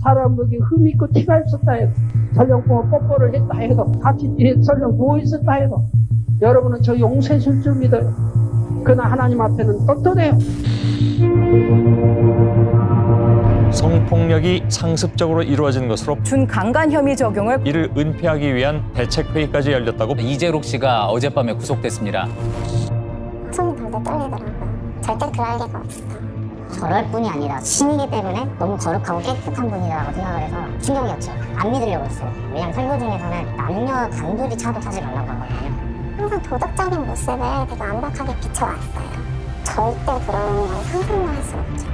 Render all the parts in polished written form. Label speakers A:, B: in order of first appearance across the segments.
A: 사람에게 흠이 있고 티가 있었다 해도, 설령 뽀뽀를 했다 해도, 같이 설령 누워 있었다 해도, 여러분은 저 용서해줄 줄 믿어요. 그러나 하나님 앞에는 떳떳해요.
B: 성폭력이 상습적으로 이루어진 것으로
C: 준강간 혐의 적용을
B: 이를 은폐하기 위한 대책회의까지 열렸다고.
D: 이재록 씨가 어젯밤에 구속됐습니다.
E: 손이 벌벌 떨리더라고요. 절대 그럴 리가 없어. 저럴 뿐이 아니라 신이기 때문에 너무 거룩하고 깨끗한 분이라고 생각을 해서 충격이었죠. 안 믿으려고 했어요. 왜냐면 설교 중에서는 남녀 단둘이 차도 타지 말라고 하거든요. 항상 도덕적인 모습을 되게 완벽하게 비춰왔어요. 절대 그런 건 상상도 할 수 없죠.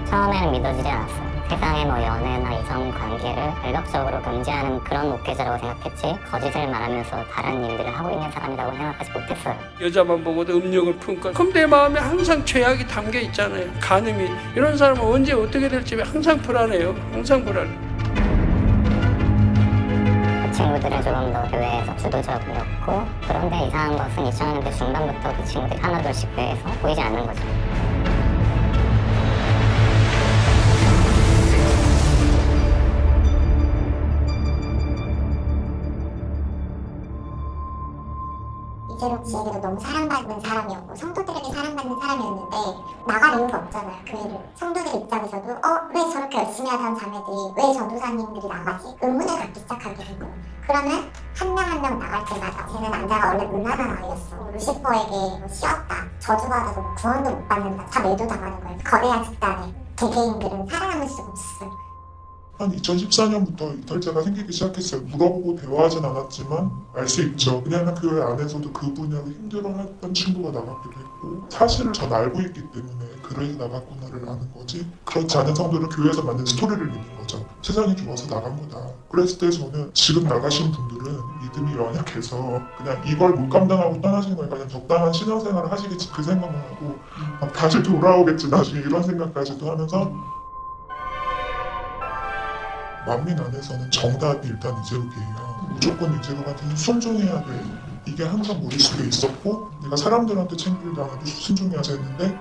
E: 처음에는 믿어지지 않았어요. 세상의 연애나 이성 관계를 불법적으로 금지하는 그런 목회자라고 생각했지, 거짓을 말하면서 다른 일들을 하고 있는 사람이라고 생각하지 못했어요.
A: 여자만 보고도 음욕을 품고, 그럼 내 마음에 항상 죄악이 담겨 있잖아요. 간음이. 이런 사람은 언제 어떻게 될지 항상 불안해요. 항상 불안해.
E: 그 친구들은 조금 더 교회에서 주도적이었고, 그런데 이상한 것은 2000년대 중반부터 그 친구들이 하나둘씩 교회에서 보이지 않는 거죠. 이재록 씨에게도 너무 사랑받는 사람이었고 성도들에게 사랑받는 사람이었는데 나갈 이유가 없잖아요, 교회를. 성도들 입장에서도 왜 저렇게 열심히 하던 자매들이, 왜 전도사님들이 나가지? 의문을 갖기 시작하게 된 거예요. 그러면 한 명 한 명 나갈 때마다 쟤는 남자가 원래 무난한 아이였어, 루시퍼에게 씌었다, 저주받아서 구원도 못 받는다, 다 매도당하는 거예요. 거대한 집단에 개개인들은 살아남을 수가 없어요.
F: 한 2014년부터 이탈자가 생기기 시작했어요. 물어보고 대화하진 않았지만 알 수 있죠. 그냥 교회 안에서도 그 분야로 힘들어했던 친구가 나갔기도 했고, 사실을 전 알고 있기 때문에 그래서 나갔구나를 아는 거지, 그렇지 않은 성도는 교회에서 만든 스토리를 믿는 거죠. 세상이 좋아서 나간 거다. 그랬을 때 저는 지금 나가신 분들은 믿음이 연약해서 그냥 이걸 못 감당하고 떠나신 거니까 그냥 적당한 신앙생활을 하시겠지, 그 생각만 하고 다시 돌아오겠지 나중에, 이런 생각까지도 하면서, 만민 안에서는 정답이 일단 이재록이에요. 무조건 이재록한테 순종해야 돼. 이게 항상 머릿속에 있었고, 내가 사람들한테 챙길 당해도 순종해야지 했는데,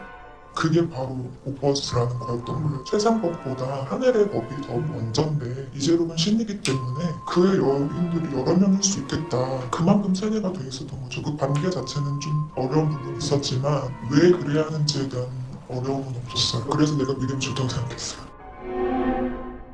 F: 그게 바로 오버스라는 거였던 거예요. 세상 법보다 하늘의 법이 더 먼저인데, 이재록은 신이기 때문에 그의 여인들이 여러 명일 수 있겠다. 그만큼 세뇌가 돼 있었던 거죠. 그 관계 자체는 좀 어려운 부분이 있었지만 왜 그래야 하는지에 대한 어려움은 없었어요. 그래서 내가 믿음이 좋다고 생각했어요.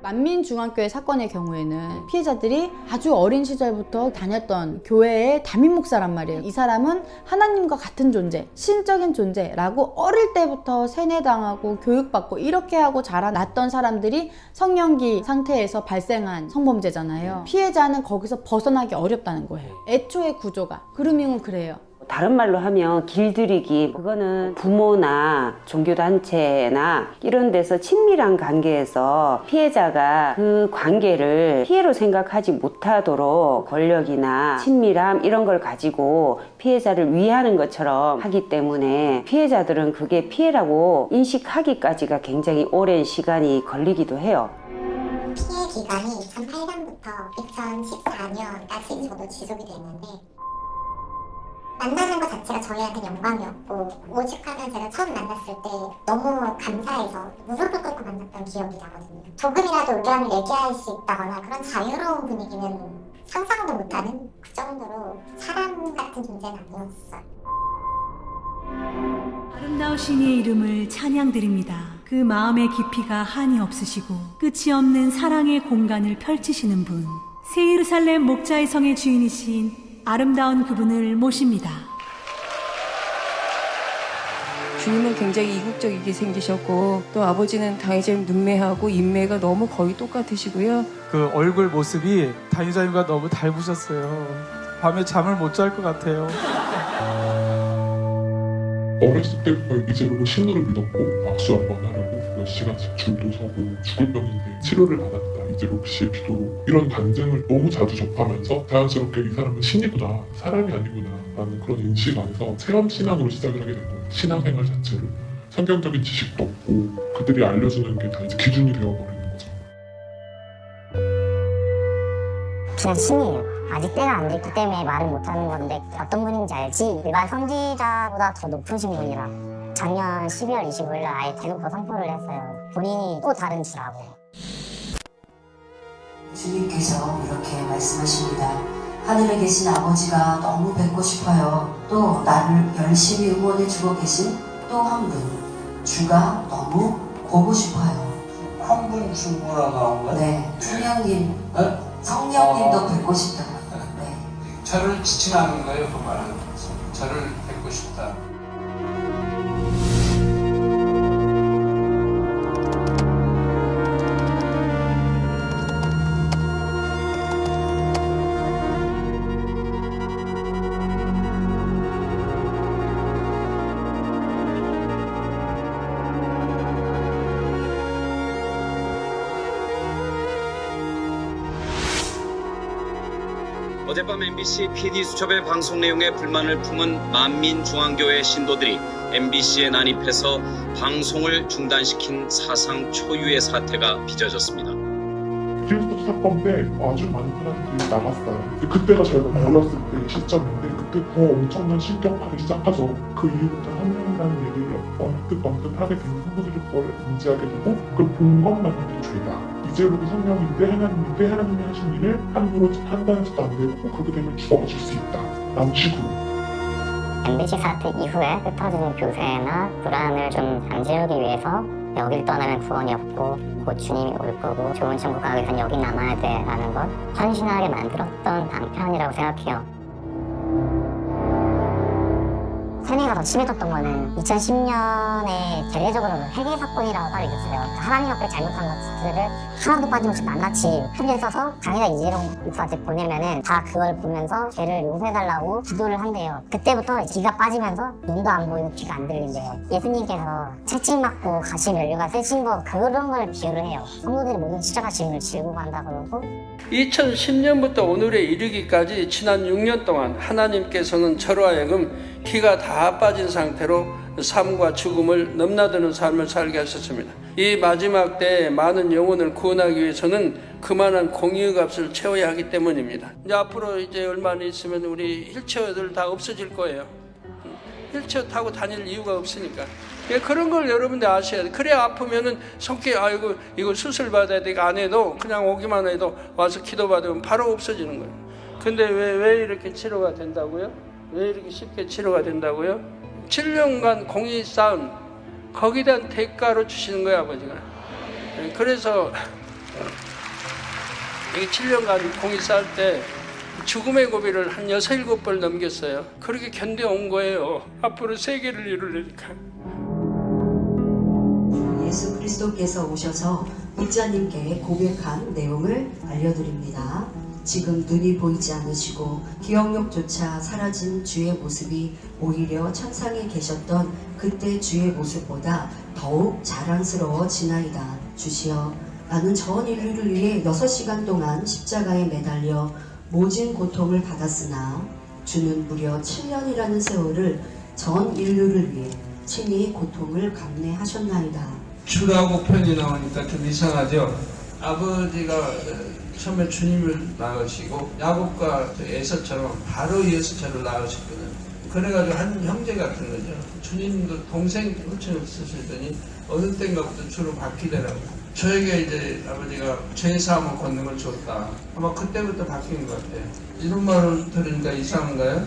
G: 만민중앙교회 사건의 경우에는 피해자들이 아주 어린 시절부터 다녔던 교회의 담임 목사란 말이에요. 이 사람은 하나님과 같은 존재, 신적인 존재라고 어릴 때부터 세뇌당하고 교육받고 이렇게 하고 자라났던 사람들이 성년기 상태에서 발생한 성범죄잖아요. 피해자는 거기서 벗어나기 어렵다는 거예요. 애초의 구조가. 그루밍은 그래요.
H: 다른 말로 하면 길들이기, 그거는 부모나 종교단체나 이런 데서 친밀한 관계에서 피해자가 그 관계를 피해로 생각하지 못하도록 권력이나 친밀함 이런 걸 가지고 피해자를 위하는 것처럼 하기 때문에 피해자들은 그게 피해라고 인식하기까지가 굉장히 오랜 시간이 걸리기도 해요.
E: 피해 기간이 2008년부터 2014년까지 저도 지속이 됐는데, 만나는 것 자체가 저희한테 영광이었고, 오죽하면 제가 처음 만났을 때 너무 감사해서 무릎을 꿇고 만났던 기억이 나거든요. 조금이라도 의견을 얘기할 수 있다거나 그런 자유로운 분위기는 상상도 못하는, 그 정도로 사람 같은 존재는 아니었어요.
I: 아름다우신 이의 이름을 찬양드립니다. 그 마음의 깊이가 한이 없으시고 끝이 없는 사랑의 공간을 펼치시는 분, 새 예루살렘 목자의 성의 주인이신 아름다운 그분을 모십니다.
J: 주님은 굉장히 이국적이게 생기셨고, 또 아버지는 다니엘처럼 눈매하고 인매가 너무 거의 똑같으시고요.
K: 그 얼굴 모습이 다니엘자님과 너무 닮으셨어요. 밤에 잠을 못 잘 것 같아요.
F: 어렸을 때부터 이재록은 신으로 믿었고, 악수 한번 하려고 몇 시간씩 줄도 서고, 죽을 병인데 치료를 받았다, 이재록 씨의 기도로. 이런 간증을 너무 자주 접하면서 자연스럽게 이 사람은 신이구나, 사람이 아니구나 라는 그런 인식 안에서 체험 신앙으로 시작을 하게 된 거예요. 신앙생활 자체를. 성경적인 지식도 없고 그들이 알려주는 게 다 이제 기준이 되어버리는 거죠.
E: 그냥 신이에요. 아직 때가 안 됐기 때문에 말을 못하는 건데 어떤 분인지 알지? 일반 선지자보다 더 높으신 분이라. 작년 12월 25일 날 아예 대놓고 선포를 했어요. 본인이 또 다른 주라고.
C: 주님께서 이렇게 말씀하십니다. 하늘에 계신 아버지가 너무 뵙고 싶어요. 또 나를 열심히 응원해주고 계신 또 한 분, 주가 너무 보고 싶어요.
L: 한 분 주보라 나온 거야?
C: 네, 성령님, 성령님도 뵙고 싶다. 네.
L: 저를 지칭하는 거예요, 그 말은. 저를 뵙고 싶다.
M: 어젯밤 MBC PD수첩의 방송 내용에 불만을 품은 만민중앙교회 신도들이 MBC에 난입해서 방송을 중단시킨 사상 초유의 사태가 빚어졌습니다.
F: 그리스도 사건 때 아주 많은 사람들이 나갔어요. 그때가 저희가 몰랐을 때 시점인데 그때 더 엄청난 신경파를 시작하죠. 그 이후부터 성령이라는 얘기를 언뜻 하게 되는 성도들이 그걸 인지하게 되고 그걸 본 것만으로도 죄다. 이제로도 성령인데 하나님인데 하나님이 하신 일을 함부로 판단해서도 안 되고 그렇게 되면 죽어질 수 있다. 라는 식으로.
E: MBC 사태 이후에 흩어지는 교회나 불안을 좀 잠재우기 위해서 여길 떠나면 구원이 없고 곧 주님이 올 거고 좋은 천국 가기 위해서 여기 남아야 돼 라는 걸 헌신하게 만들었던 방편이라고 생각해요. 세뇌가 더 심해졌던 거는 2010년에 대대적으로 회계 사건이라고 따로 있었어요. 하나님 앞에 잘못한 것들을 하나도 빠짐없이 낱낱이 편지를 써서 강의자 이재용 목사한테 보내면은 다 그걸 보면서 죄를 용서해달라고 기도를 한대요. 그때부터 기가 빠지면서 눈도 안 보이고 귀가 안 들린대요. 예수님께서 채찍 맞고 가시 면류가 세신 거 그런 걸 비유를 해요. 성도들이 모든 십자가 짐을 지고 간다 그러고
N: 2010년부터 오늘에 이르기까지 지난 6년 동안 하나님께서는 저로 하여금 기가 다 빠진 상태로 삶과 죽음을 넘나드는 삶을 살게 하셨습니다. 이 마지막 때에 많은 영혼을 구원하기 위해서는 그만한 공의의 값을 채워야 하기 때문입니다. 이제 앞으로 이제 얼마 안 있으면 우리 휠체어들 다 없어질 거예요. 휠체어 타고 다닐 이유가 없으니까. 그런 걸 여러분들 아셔야 돼요. 그래야 아프면은 손길 아이고 이거 수술 받아야 돼. 안 해도 그냥 오기만 해도 와서 기도 받으면 바로 없어지는 거예요. 근데 왜 이렇게 치료가 된다고요? 왜 이렇게 쉽게 치료가 된다고요? 7년간 공의 쌓은 거기에 대한 대가로 주시는 거예요, 아버지가. 그래서 이 7년간 공의 쌓을 때 죽음의 고비를 한 6, 7번 넘겼어요. 그렇게 견뎌온 거예요. 앞으로 세계를 이루려니까.
C: 예수 그리스도께서 오셔서 입자님께 고백한 내용을 알려드립니다. 지금 눈이 보이지 않으시고 기억력조차 사라진 주의 모습이 오히려 천상에 계셨던 그때 주의 모습보다 더욱 자랑스러워지나이다. 주시여, 나는 전 인류를 위해 6시간 동안 십자가에 매달려 모진 고통을 받았으나 주는 무려 7년이라는 세월을 전 인류를 위해 친히 고통을 감내하셨나이다.
L: 주라고 표현이 나오니까 좀 이상하죠. 아버지가 처음에 주님을 낳으시고 야곱과 에서처럼 바로 이어서 저를 낳으셨거든요. 그래가지고 한 형제 같은 거죠. 주님도 동생 호칭을 쓰시더니 어느 때인가부터 주로 바뀌더라고요. 저에게 이제 아버지가 죄사함을 걷는 줬다. 아마 그때부터 바뀐 것 같아요. 이런 말을 들으니까 이상한가요?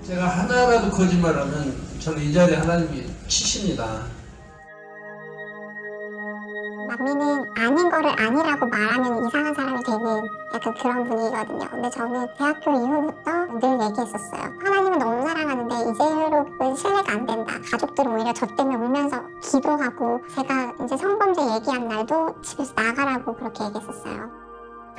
L: 제가 하나라도 거짓말하면 저는 이 자리에 하나님이 치십니다.
E: 남미는 아닌 거를 아니라고 말하면 이상한 사람이 되는 약간 그런 분위기거든요. 근데 저는 대학교 이후부터 늘 얘기했었어요. 하나님은 너무 사랑하는데 이재율은 신뢰가 안 된다. 가족들은 오히려 저 때문에 울면서 기도하고 제가 이제 성범죄 얘기한 날도 집에서 나가라고 그렇게 얘기했었어요.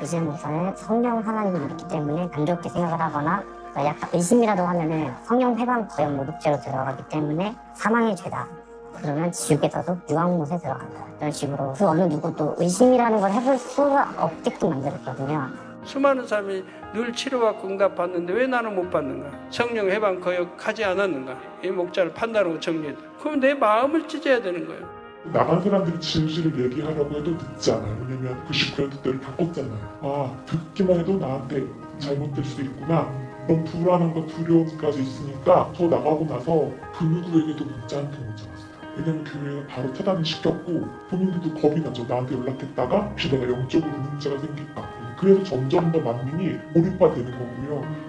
E: 이재율 목사는 성령 하나님이 있기 때문에 안 좋게 생각을 하거나 약간 의심이라도 하면은 성령 회방 거역 모독죄로 들어가기 때문에 사망의 죄다. 그러면 지옥에서도 유황못에 들어간다. 이런 식으로 그 어느 누구도 의심이라는 걸 해볼 수가 없게끔 만들었거든요.
N: 수많은 사람이 늘 치료받고 응답받는데 왜 나는 못 받는가? 성령 해방 거역하지 않았는가? 이 목자를 판단하고 정리했다. 그럼 내 마음을 찢어야 되는 거예요.
F: 나간 사람들이 진실을 얘기하라고 해도 늦지 않아요. 왜냐면 그 19년 때를 바꿨잖아요. 아, 듣기만 해도 나한테 잘못될 수 있구나. 그런 불안함과 두려움까지 있으니까 저 나가고 나서 그 누구에게도 묻지 않게 못 잡았어요. 왜냐면 교회가 바로 차단을 시켰고 본인들도 겁이 나죠. 나한테 연락했다가 혹시 내가 영적으로 문제가 생길까. 그래서 점점 더 만민이 몰입화되는 거고요.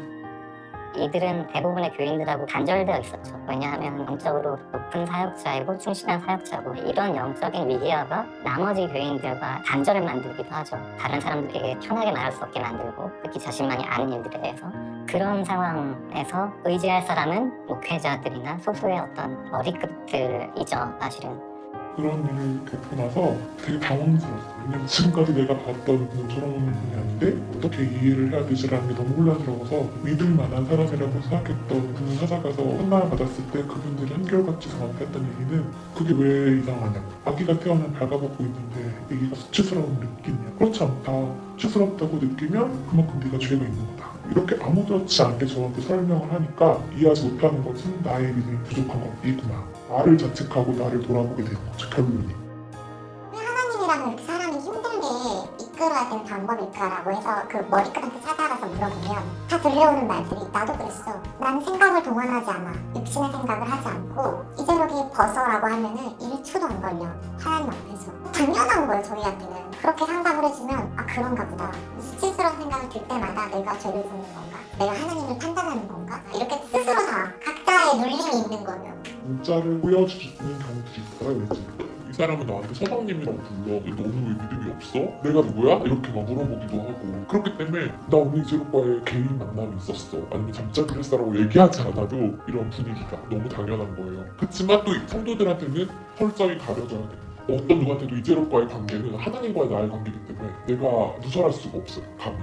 E: 이들은 대부분의 교인들하고 단절되어 있었죠. 왜냐하면 영적으로 높은 사역자이고 충실한 사역자고 이런 영적인 미디어가 나머지 교인들과 단절을 만들기도 하죠. 다른 사람들에게 편하게 말할 수 없게 만들고 특히 자신만이 아는 일들에 대해서 그런 상황에서 의지할 사람은 목회자들이나 소수의 어떤 머리급들이죠. 사실은.
F: 그런 일을 겪고 나서 되게 당황스러웠어요. 왜냐면 지금까지 내가 봤던 분은 저런 분이 아닌데 어떻게 이해를 해야 되지라는 게 너무 혼란스러워서 믿을 만한 사람이라고 생각했던 분을 찾아가서 상담을 받았을 때 그분들이 한결같이 저한테 했던 얘기는 그게 왜 이상하냐고. 아기가 태어나 발가벗고 있는데 아기가 수치스러움을 느끼냐. 그렇지 않다. 수치스럽다고 느끼면 그만큼 네가 죄가 있는 거다. 이렇게 아무렇지 않게 저한테 설명을 하니까 이해하지 못하는 것은 나의 믿음이 부족한 것이구나. 나를 자책하고 나를 돌아보게 되는 거죠, 결론이.
E: 왜 하나님이라는 이렇게 사람이 힘들게 이끌어야 되는 방법일까라고 해서 그 머리끝한테 찾아가서 물어보면 다 들려오는 말들이 나도 그랬어. 난 생각을 동원하지 않아. 육신의 생각을 하지 않고 이제로기 벗어라고 하면은 1초도 안 걸려. 하나님 앞에서. 당연한 거예요, 저희한테는. 그렇게 상담을 해주면 아 그런가 보다. 수치스러운 생각을 들 때마다 내가 죄를 짓는 건가? 내가 하나님을 판단하는 건가? 이렇게 스스로 다 각자의 눌림이 있는 거예요.
F: 문자를 보여주는 경우들이 있어요. 왠지 이 사람은 나한테 서방님이라고 불러. 너는 왜 믿음이 없어? 내가 누구야? 이렇게 막 물어보기도 하고. 그렇기 때문에 나 오늘 이제 오빠의 개인 만남이 있었어. 아니면 잠자기를 했어라고 얘기하지 않아도 이런 분위기가 너무 당연한 거예요. 그렇지만 또 성도들한테는 헐떡이 가려져야 돼요. 어떤 누구한테도 이제로과의 관계는 하나님과의 나의 관계이기 때문에 내가 누설할 수가 없어요. 감히.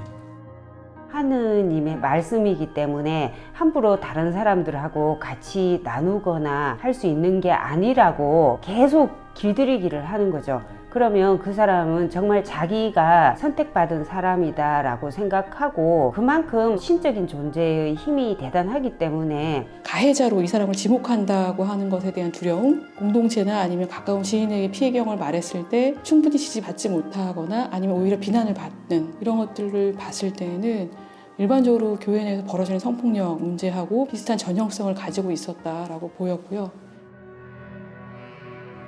H: 하느님의 말씀이기 때문에 함부로 다른 사람들하고 같이 나누거나 할 수 있는 게 아니라고 계속 길들이기를 하는 거죠. 그러면 그 사람은 정말 자기가 선택받은 사람이다 라고 생각하고 그만큼 신적인 존재의 힘이 대단하기 때문에
O: 가해자로 이 사람을 지목한다고 하는 것에 대한 두려움, 공동체나 아니면 가까운 지인에게 피해 경험을 말했을 때 충분히 지지받지 못하거나 아니면 오히려 비난을 받는 이런 것들을 봤을 때는 일반적으로 교회 내에서 벌어지는 성폭력 문제하고 비슷한 전형성을 가지고 있었다라고 보였고요.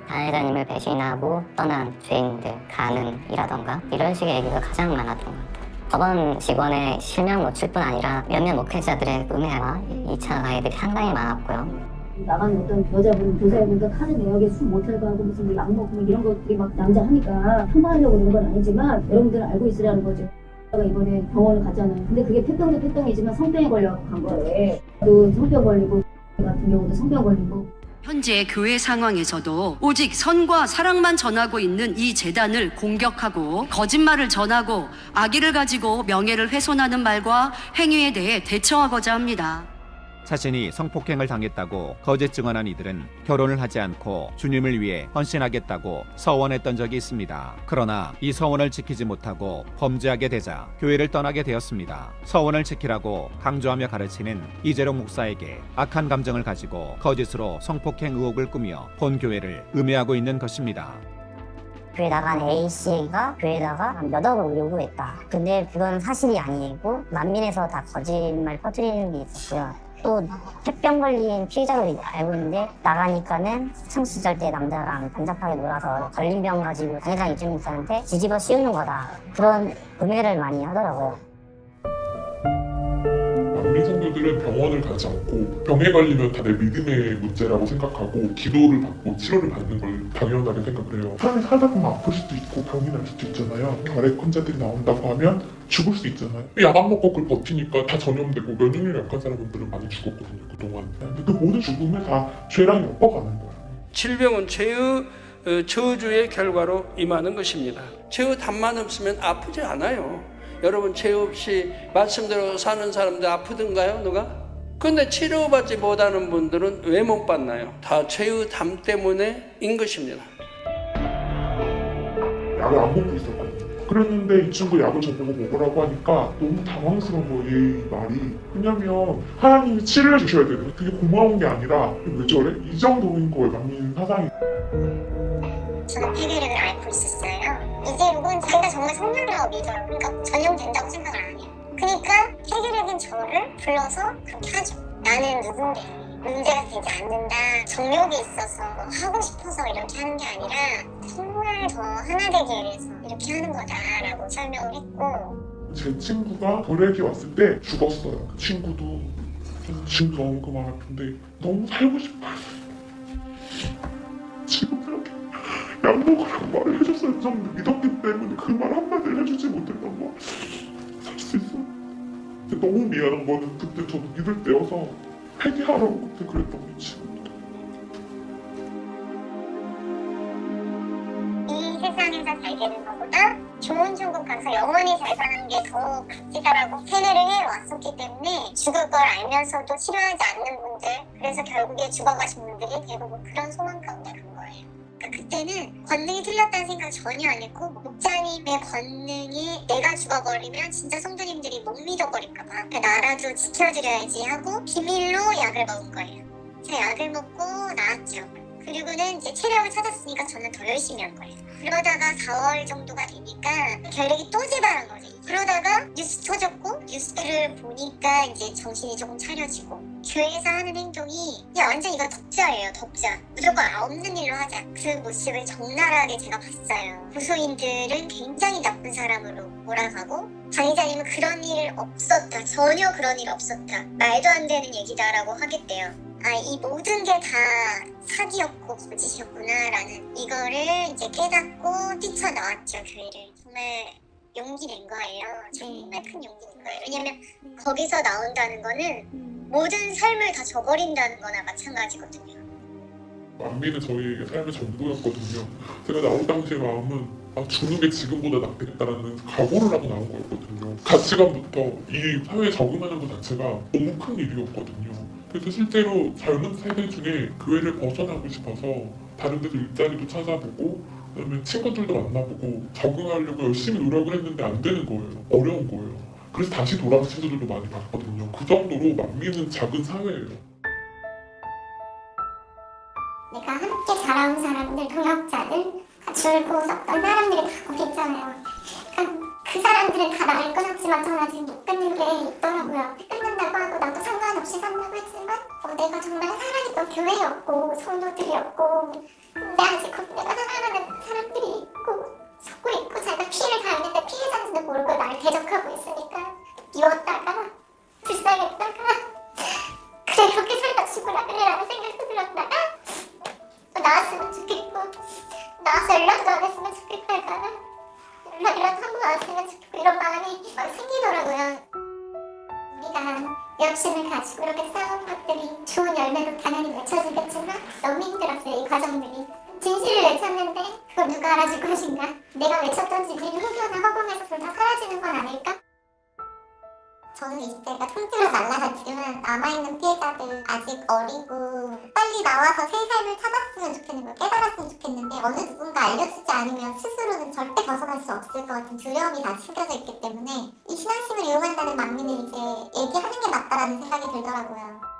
E: 가해자님을 배신하고 떠난 죄인들, 가는이라던가 이런 식의 얘기가 가장 많았던 것 같아요. 저번 직원의 실명 노출뿐 아니라 몇몇 목회자들의 음해와 2차 가해들이 상당히 많았고요.
P: 나가는 어떤 교사분들 카드 내역에 술 모텔 가고 무슨 약 먹고 이런 것들이 막 남자하니까 폄하하려고 그런 건 아니지만 여러분들은 알고 있으라는 거죠. 이번에 병원을 갔잖아요. 근데 그게 폐병도 폐병이지만 성병에 걸려서 간 거예요. 또 성병 걸리고 같은 경우도 성병 걸리고.
Q: 현재 교회 상황에서도 오직 선과 사랑만 전하고 있는 이 재단을 공격하고 거짓말을 전하고 악의를 가지고 명예를 훼손하는 말과 행위에 대해 대처하고자 합니다.
R: 자신이 성폭행을 당했다고 거짓 증언한 이들은 결혼을 하지 않고 주님을 위해 헌신하겠다고 서원했던 적이 있습니다. 그러나 이 서원을 지키지 못하고 범죄하게 되자 교회를 떠나게 되었습니다. 서원을 지키라고 강조하며 가르치는 이재록 목사에게 악한 감정을 가지고 거짓으로 성폭행 의혹을 꾸며 본 교회를 음해하고 있는 것입니다.
E: 교회 나간 A씨가 교회에다가 몇 억을 요구했다. 근데 그건 사실이 아니고 만민에서 다 거짓말 퍼뜨리는 게 있었고요. 또 폐병 걸린 피해자들이 알고 있는데 나가니까는 학창시절 때 남자랑 단잡하게 놀아서 걸린 병 가지고 당회장 이준 목사한테 뒤집어 씌우는 거다. 그런 음해를 많이 하더라고요.
F: 만민 성도들은 병원을 가지 않고 병에 걸리면 다 내 믿음의 문제라고 생각하고 기도를 받고 치료를 받는 걸 당연하게 생각을 해요. 사람이 살다 보면 아플 수도 있고 병이 날 수도 있잖아요. 결핵 환자들이 나온다고 하면 죽을 수 있잖아요. 약안 먹고 그걸 버티니까 다 전염되고 면역력이 약한 사람들은 많이 죽었거든요. 그동안. 근데 그 모든 죽음을 다 죄랑 엮어가는 거예요.
N: 질병은 죄의 저주의 결과로 임하는 것입니다. 죄의 답만 없으면 아프지 않아요. 여러분 죄 없이 말씀대로 사는 사람들 아프던가요? 누가? 근데 치료받지 못하는 분들은 왜 못 받나요? 다 죄의 담 때문에인 것입니다.
F: 약을 안 먹고 있었거든요. 그랬는데 이 친구 약을 저보고 먹으라고 하니까 너무 당황스러운 거예요, 이 말이. 왜냐면 하나님이 치료해 주셔야 되는데 그게 고마운 게 아니라 왜 저래? 이 정도인 거예요, 만민 사상이.
E: 저는 폐결핵을 앓고 있었어요. 이제로는 제가 정말 성령이라고 믿어요. 그러니까 전염된다고 생각을 안 해요. 그러니까 폐결핵은 저를 불러서 그렇게 하죠. 나는 누군데 문제가 되지 않는다. 정욕이 있어서 뭐 하고 싶어서 이렇게 하는 게 아니라 정말 더 하나 되기 위해서 이렇게 하는 거다라고 설명을 했고,
F: 제 친구가 결핵이 왔을 때 죽었어요. 그 친구도 지금도 너무 그 마음 아픈데 너무 살고 싶어요. 지금 이렇게 약 먹으라고 말을 해줬어요. 좀 믿었기 때문에 그 말 한마디를 해주지 못했던 거 살 수 있어. 근데 너무 미안한 거는 그때 저도 믿을 때여서 회개하라고 그때 그랬던 거지.
E: 이 세상에서 잘 되는 것보다 좋은 천국 가서 영원히 잘 사는 게 더 값지다라고 세뇌를 해왔었기 때문에 죽을 걸 알면서도 치료하지 않는 분들, 그래서 결국에 죽어가신 분들이 대부분 그런 소망 가운데 간 거예요. 그러니까 그때는 권능이 틀렸다는 생각 전혀 안 했고, 목자님의 권능이 내가 죽어버리면 진짜 성도님들이 못 믿어버릴까봐 그러니까 나라도 지켜드려야지 하고 비밀로 약을 먹은 거예요. 제가 약을 먹고 나았죠. 그리고는 이제 체력을 찾았으니까 저는 더 열심히 한 거예요. 그러다가 4월 정도가 되니까 결핵이 또 재발한 거죠. 그러다가 뉴스 터졌고, 뉴스를 보니까 이제 정신이 조금 차려지고, 교회에서 하는 행동이 그냥 완전 이거 덕자예요. 덕자. 무조건 없는 일로 하자. 그 모습을 적나라하게 제가 봤어요. 구소인들은 굉장히 나쁜 사람으로 몰아가고, 강의자님은 그런 일 없었다, 전혀 그런 일 없었다, 말도 안 되는 얘기다라고 하겠대요. 아, 이 모든 게 다 사기였고 거짓이었구나라는 이거를 이제 깨닫고 뛰쳐나왔죠, 교회를. 정말 용기 낸 거예요. 정말 큰 용기 낸 거예요. 왜냐면 거기서 나온다는 거는 모든 삶을 다 저버린다는 거나 마찬가지거든요.
F: 만민은 저희에게 삶의 전부였거든요. 제가 나올 당시의 마음은 죽는 게 지금보다 낫겠다라는 각오를 하고 나온 거였거든요. 가치관부터 이 사회에 적응하는 것 자체가 너무 큰 일이었거든요. 그래서 실제로 젊은 세대 중에 교회를 벗어나고 싶어서 다른 데서 일자리도 찾아보고, 그다음에 친구들도 만나보고 적응하려고 열심히 노력을 했는데 안 되는 거예요. 어려운 거예요. 그래서 다시 돌아간 친구들도 많이 봤거든요. 그 정도로 만민은 작은 사회예요.
E: 내가 함께 자라온 사람들, 동역자들, 줄고 섰던 사람들이 다 거기 있잖아요. 그러니까 그 사람들은 다 나를 끊었지만 저는 아직 못 끊는 게 있더라고요. 끊는다고 하고 나도 상관없이 산다고 했지만 내가 정말 살아있던 교회였고 성도들이었고, 근데 아직 내가 사랑하는 사람들이 있고 속고 있고, 제가 피해를 당했는데 피해자인지도 모르고 나를 대적하고 있으니까 미웠다가 불쌍했다가 그래 그렇게 살다 죽으라 그래라는 생각도 들었다가 또 나왔으면 좋겠고, 나와서 연락도 안 했으면 좋겠다가 연락이라도 한번 왔으면 좋겠고, 이런 마음이 생기더라고요. 우리가 역신을 가지고 이렇게 싸운 것들이 좋은 열매로 당연히 맺혀지겠지만 너무 힘들었어요, 이 과정들이. 진실을 외쳤는데 그걸 누가 알아줄 것인가? 내가 외쳤던 진실이 혹여나 허공에서 둘 다 사라지는 건 아닐까? 저는 20대가 통째로 날아갔지만 남아있는 피해자들 아직 어리고 빨리 나와서 새 삶을 찾았으면 좋겠는 걸 깨달았으면 좋겠는데, 어느 누군가 알려주지 않으면 스스로는 절대 벗어날 수 없을 것 같은 두려움이 다 숨겨져 있기 때문에 이 신앙심을 이용한다는 만민을 이제 얘기하는 게 맞다라는 생각이 들더라고요.